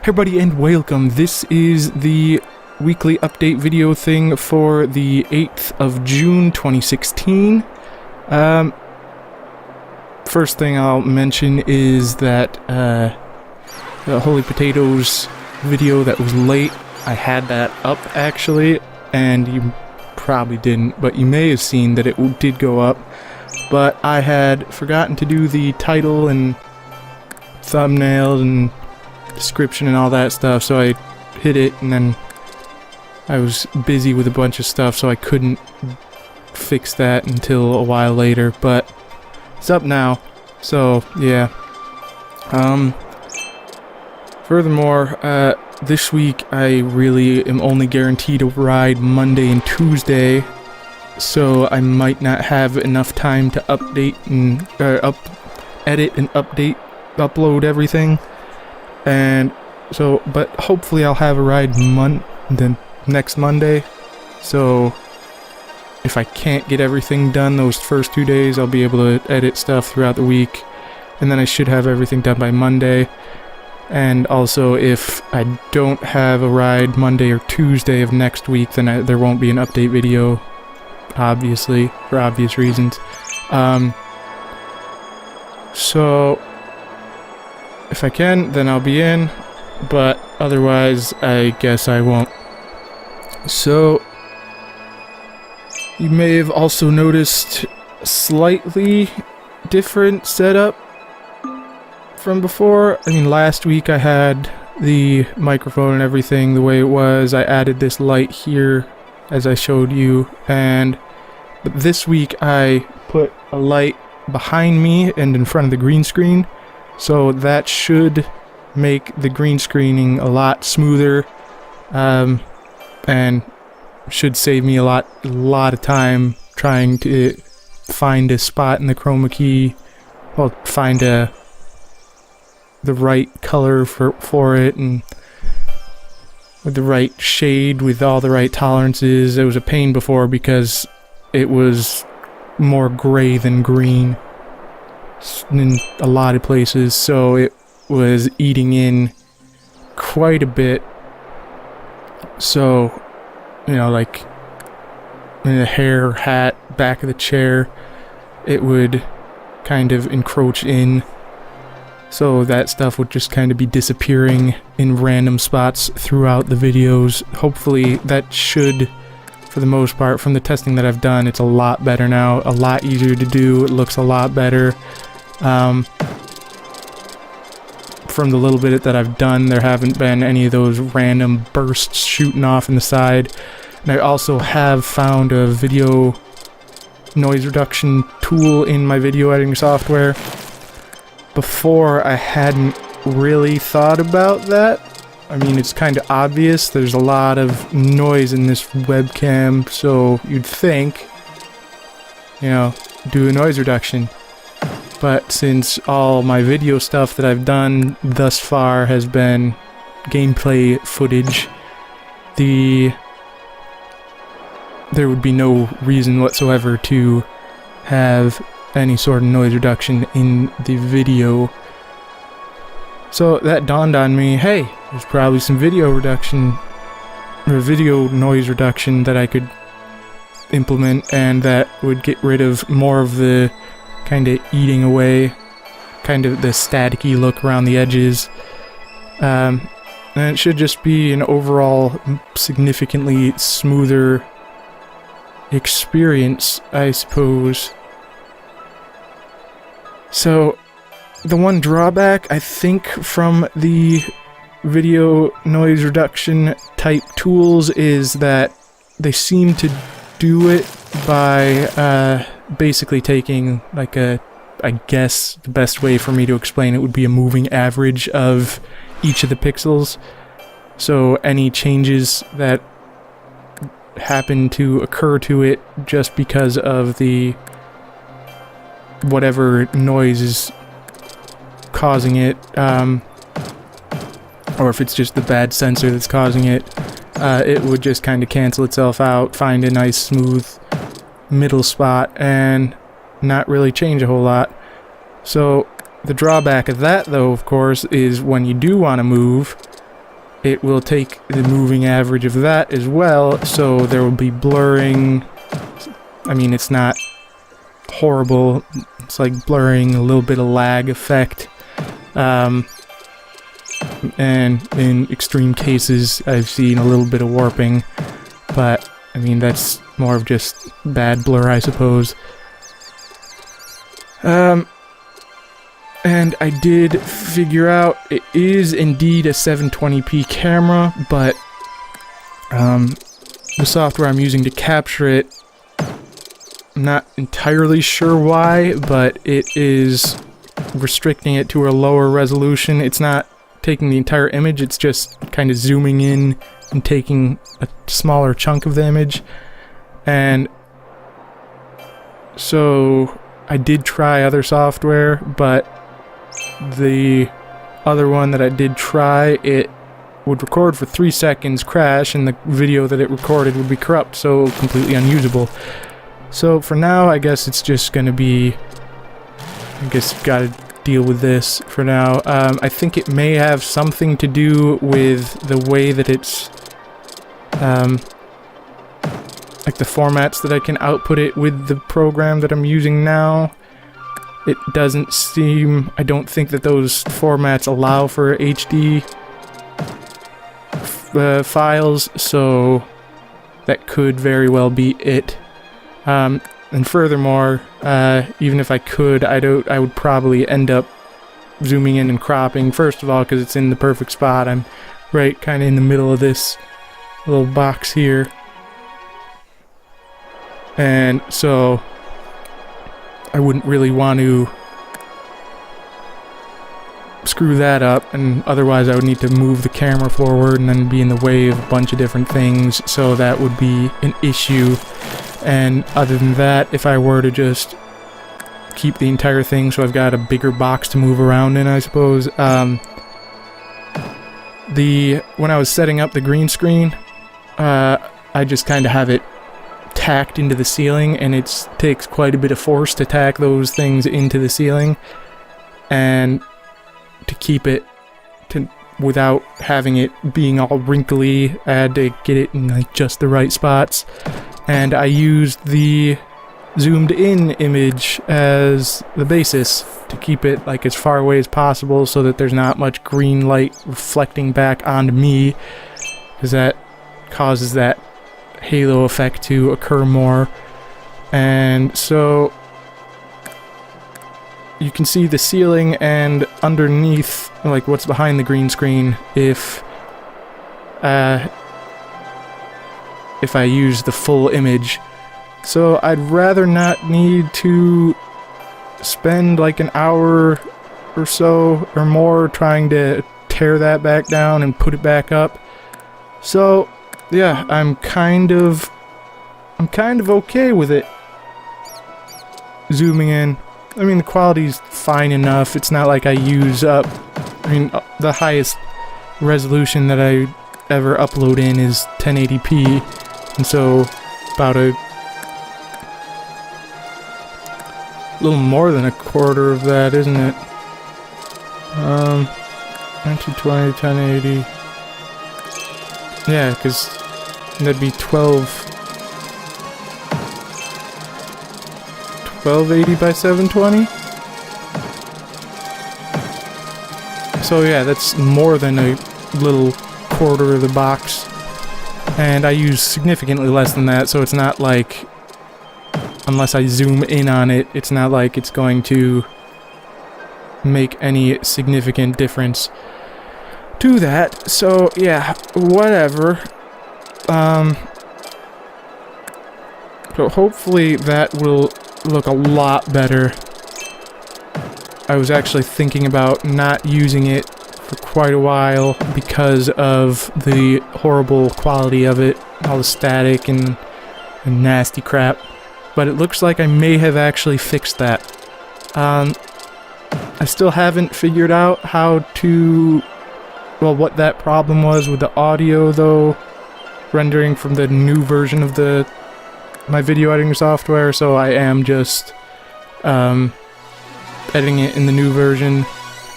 everybody, and welcome. This is the weekly update video thing for the 8th of June 2016. First thing I'll mention is that the Holy Potatoes video that was late, I had that up actually, and you probably didn't, but you may have seen that it did go up, but I had forgotten to do the title and thumbnail and description and all that stuff, so I hit it and then I was busy with a bunch of stuff, so I couldn't fix that until a while later, but it's up now, so yeah. Furthermore, this week I really am only guaranteed a ride Monday and Tuesday, so I might not have enough time to update and edit and upload everything. And so, but hopefully I'll have a ride the next Monday. So if I can't get everything done those first 2 days, I'll be able to edit stuff throughout the week, and then I should have everything done by Monday. And also, if I don't have a ride Monday or Tuesday of next week, then there won't be an update video, obviously, for obvious reasons. So if I can, then I'll be in, but otherwise, I guess I won't. So, you may have also noticed a slightly different setup from before. I mean, last week I had the microphone and everything the way it was. I added this light here, as I showed you, but this week I put a light behind me and in front of the green screen. So that should make the green screening a lot smoother, and should save me a lot of time trying to find a spot in the chroma key, well, find the right color for it, and with the right shade, with all the right tolerances. It was a pain before because it was more gray than green in a lot of places, so it was eating in quite a bit. So, you know, like in the hair, hat, back of the chair, it would kind of encroach in, so that stuff would just kind of be disappearing in random spots throughout the videos. Hopefully that should, for the most part, from the testing that I've done, it's a lot better now, a lot easier to do, it looks a lot better. From the little bit that I've done, there haven't been any of those random bursts shooting off in the side. And I also have found a video noise reduction tool in my video editing software. Before, I hadn't really thought about that. I mean, it's kind of obvious. There's a lot of noise in this webcam, so you'd think, you know, do a noise reduction. But since all my video stuff that I've done thus far has been gameplay footage, there would be no reason whatsoever to have any sort of noise reduction in the video. So that dawned on me, hey, there's probably some video reduction, or video noise reduction that I could implement, and that would get rid of more of the kind of eating away, kind of the staticky look around the edges. And it should just be an overall significantly smoother experience, I suppose. So, the one drawback, I think, from the video noise reduction type tools is that they seem to do it by basically taking, like, I guess the best way for me to explain it would be a moving average of each of the pixels. So any changes that happen to occur to it just because of the whatever noise is causing it, or if it's just the bad sensor that's causing it, it would just kind of cancel itself out, find a nice smooth middle spot, and not really change a whole lot. So the drawback of that, though, of course, is when you do want to move, it will take the moving average of that as well, so there will be blurring. I mean, it's not horrible. It's like blurring, a little bit of lag effect. And in extreme cases, I've seen a little bit of warping, but I mean, that's more of just bad blur, I suppose. And I did figure out it is indeed a 720p camera, but the software I'm using to capture it, I'm not entirely sure why, but it is restricting it to a lower resolution. It's not taking the entire image, it's just kind of zooming in and taking a smaller chunk of the image. And so I did try other software, but the other one that I did try, it would record for 3 seconds, crash, and the video that it recorded would be corrupt, so completely unusable. So for now, I guess it's just gonna be, I guess gotta deal with this for now. I think it may have something to do with the way that it's, like the formats that I can output it with the program that I'm using now. It doesn't seem, I don't think that those formats allow for HD files, so that could very well be it. And furthermore, even if I could, I would probably end up zooming in and cropping. First of all, because it's in the perfect spot. I'm right kind of in the middle of this little box here. And so I wouldn't really want to screw that up, and otherwise I would need to move the camera forward and then be in the way of a bunch of different things, so that would be an issue. And other than that, if I were to just keep the entire thing so I've got a bigger box to move around in, I suppose, when I was setting up the green screen, I just kind of have it tacked into the ceiling, and it takes quite a bit of force to tack those things into the ceiling, and to keep it without having it being all wrinkly, I had to get it in like just the right spots. And I used the zoomed in image as the basis to keep it like as far away as possible, so that there's not much green light reflecting back onto me, because that causes that halo effect to occur more. And so you can see the ceiling and underneath, like what's behind the green screen, if I use the full image. So I'd rather not need to spend like an hour or so or more trying to tear that back down and put it back up. So yeah, I'm kind of okay with it zooming in. I mean, the quality's fine enough. It's not like I use up, I mean, the highest resolution that I ever upload in is 1080p, and so about a little more than a quarter of that, isn't it? 1920, 1080. Yeah, because that'd be 1280 by 720. So yeah, that's more than a little quarter of the box, and I use significantly less than that, so it's not like, unless I zoom in on it, it's not like it's going to make any significant difference to that. So yeah, whatever. So hopefully that will look a lot better. I was actually thinking about not using it for quite a while because of the horrible quality of it, all the static and nasty crap, but it looks like I may have actually fixed that. I still haven't figured out how to, well, what that problem was with the audio though, rendering from the new version of my video editing software, so I am just editing it in the new version,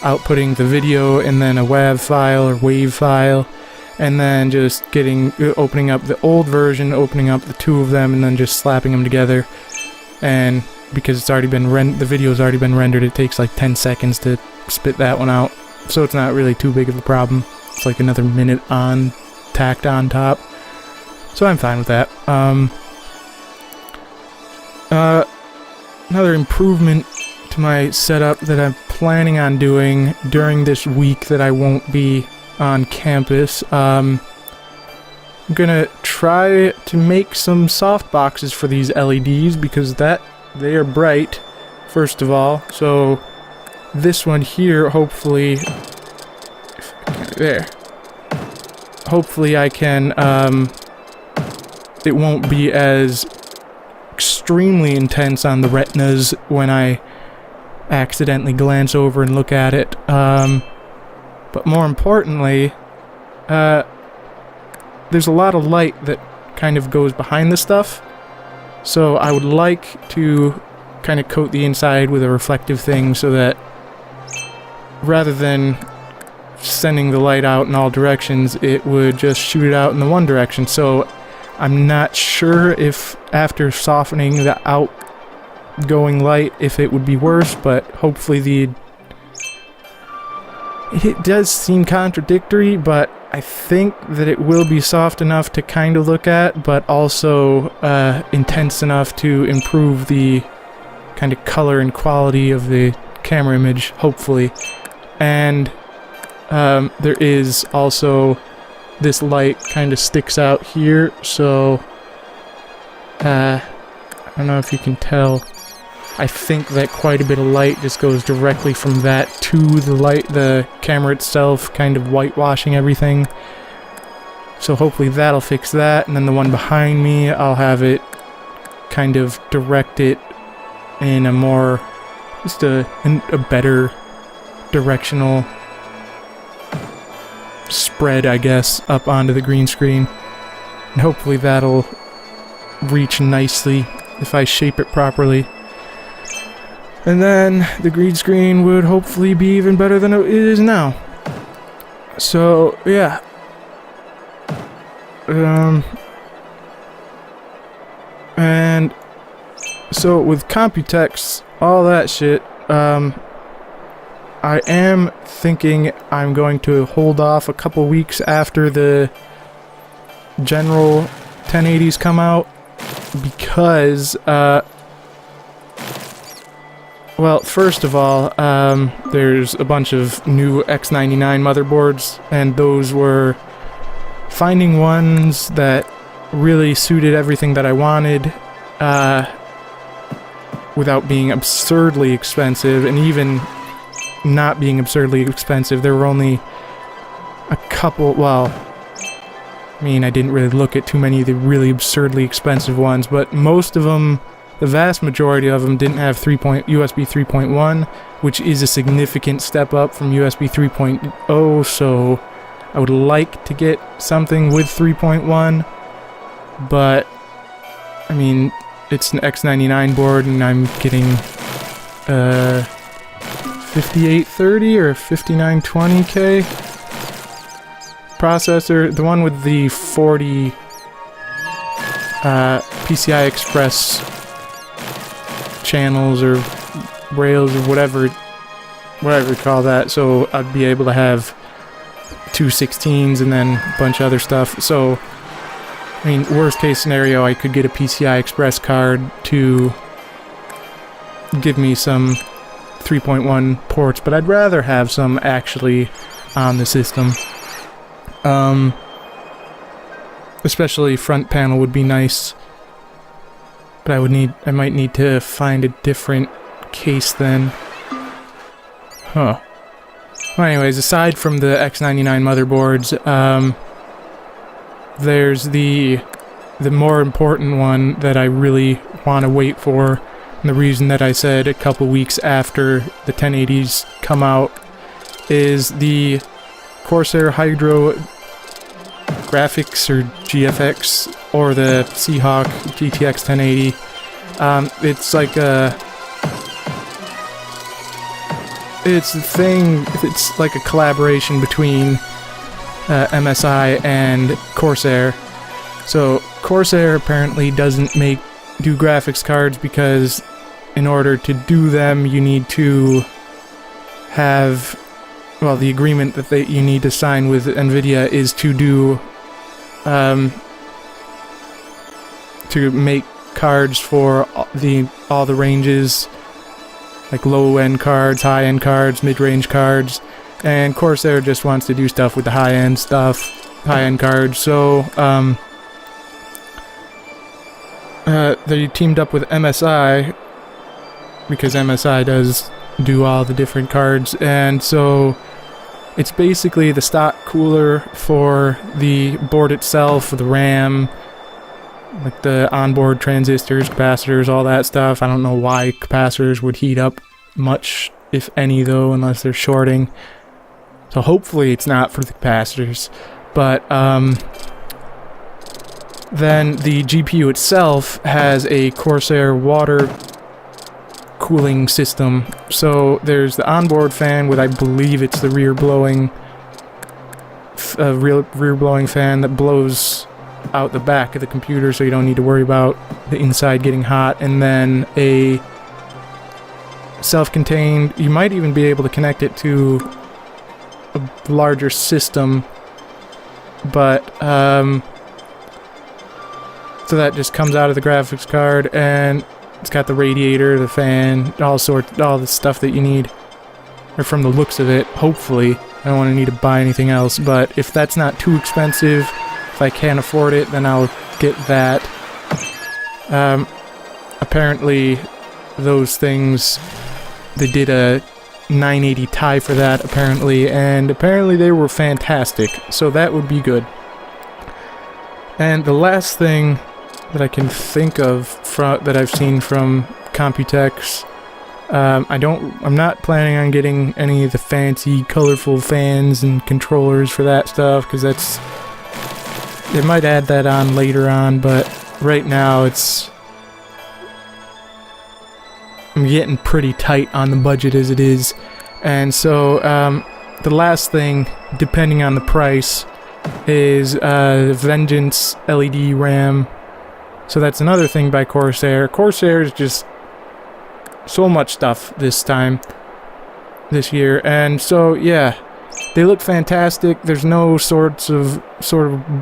outputting the video and then a WAV file or WAV file, and then just opening up the old version, opening up the two of them, and then just slapping them together. And because it's already been the video's already been rendered, it takes like 10 seconds to spit that one out, so it's not really too big of a problem. It's like another minute tacked on top, so I'm fine with that. Another improvement to my setup that I'm planning on doing during this week that I won't be on campus, I'm gonna try to make some soft boxes for these LEDs, because they are bright, first of all. So this one here, hopefully, hopefully I can, it won't be as extremely intense on the retinas when I accidentally glance over and look at it. But more importantly, there's a lot of light that kind of goes behind the stuff, so I would like to kind of coat the inside with a reflective thing so that rather than sending the light out in all directions, it would just shoot it out in the one direction. So I'm not sure if after softening the outgoing light, if it would be worse, but hopefully it does seem contradictory, but I think that it will be soft enough to kind of look at, but also intense enough to improve the kind of color and quality of the camera image, hopefully. And there is also this light kind of sticks out here, so I don't know if you can tell. I think that quite a bit of light just goes directly from that to the camera itself, kind of whitewashing everything. So hopefully that'll fix that, and then the one behind me, I'll have it kind of direct it in a more, just a better directional spread, I guess, up onto the green screen. And hopefully that'll reach nicely if I shape it properly. And then the green screen would hopefully be even better than it is now. So, yeah. And so with Computex, all that shit, I am thinking I'm going to hold off a couple weeks after the general 1080s come out, because, well, first of all, there's a bunch of new X99 motherboards, and those were finding ones that really suited everything that I wanted, without being absurdly expensive, and even not being absurdly expensive. There were only a couple, well, I mean, I didn't really look at too many of the really absurdly expensive ones, but most of them, the vast majority of them, didn't have USB 3.1, which is a significant step up from USB 3.0, so I would like to get something with 3.1, but, I mean, it's an X99 board, and I'm getting 5830 or 5920K processor, the one with the 40 PCI Express channels or rails or whatever you call that, so I'd be able to have two 16s and then a bunch of other stuff. So, I mean, worst case scenario, I could get a PCI Express card to give me some 3.1 ports, but I'd rather have some actually on the system. Especially front panel would be nice, but I might need to find a different case then. Huh. Well, anyways, aside from the X99 motherboards, there's the more important one that I really want to wait for, and the reason that I said a couple weeks after the 1080s come out is the Corsair Hydro Graphics or GFX, or the Seahawk GTX 1080. It's like it's like a collaboration between MSI and Corsair. So Corsair apparently doesn't do graphics cards because in order to do them you need to have, well, the agreement that you need to sign with NVIDIA is to do to make cards for all the ranges, like low-end cards, high-end cards, mid-range cards, and Corsair just wants to do stuff with the high-end cards. So they teamed up with MSI because MSI does do all the different cards, and so it's basically the stock cooler for the board itself, for the RAM, like the onboard transistors, capacitors, all that stuff. I don't know why capacitors would heat up much, if any, though, unless they're shorting. So hopefully it's not for the capacitors. But then the GPU itself has a Corsair water cooling system. So there's the onboard fan with, I believe it's the rear blowing fan that blows out the back of the computer, so you don't need to worry about the inside getting hot. And then a self-contained, you might even be able to connect it to a larger system, but so that just comes out of the graphics card, and it's got the radiator, the fan, all the stuff that you need, or from the looks of it, hopefully. I don't want to need to buy anything else, but if that's not too expensive, if I can't afford it, then I'll get that. Apparently those things, they did a 980 Ti for that, apparently, and apparently they were fantastic, so that would be good. And the last thing that I can think of that I've seen from Computex, I'm not planning on getting any of the fancy, colorful fans and controllers for that stuff, because they might add that on later on, but right now I'm getting pretty tight on the budget as it is. And so the last thing, depending on the price, is Vengeance LED RAM. So that's another thing by Corsair. Corsair is just so much stuff this year, and so yeah, they look fantastic. There's no sort of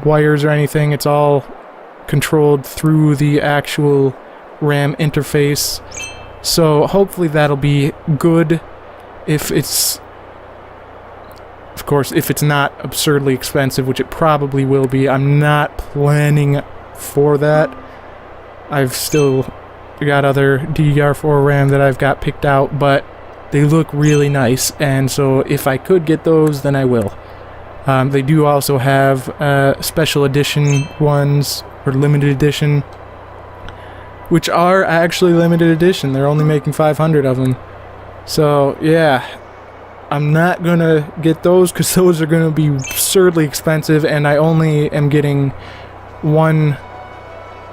wires or anything. It's all controlled through the actual RAM interface. So hopefully that'll be good. If it's not absurdly expensive, which it probably will be. I'm not planning for that. I've still got other DDR4 RAM that I've got picked out, but they look really nice, and so if I could get those, then I will. They do also have special edition ones, or limited edition, which are actually limited edition. They're only making 500 of them. So yeah, I'm not gonna get those because those are gonna be absurdly expensive, and I only am getting one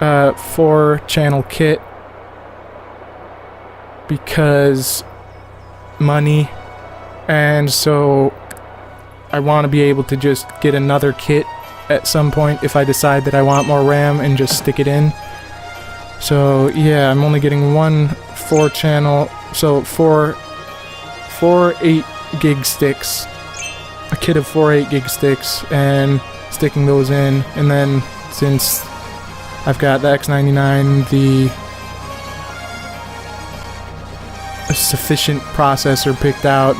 4-channel kit because money, and so I want to be able to just get another kit at some point if I decide that I want more RAM and just stick it in. So yeah, I'm only getting one 4-channel, so four 8-gig sticks, a kit of 4 8-gig sticks, and sticking those in. And then since I've got the X99, a sufficient processor picked out,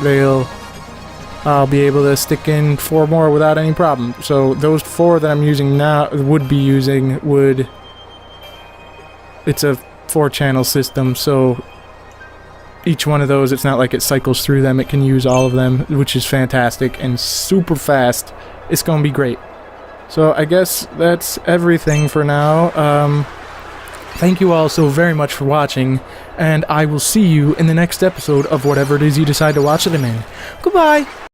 I'll be able to stick in 4 more without any problem. So those 4 that I'm using now, it's a 4-channel system, so each one of those, it's not like it cycles through them, it can use all of them, which is fantastic and super fast. It's gonna be great. So I guess that's everything for now. Thank you all so very much for watching, and I will see you in the next episode of whatever it is you decide to watch them in. Goodbye!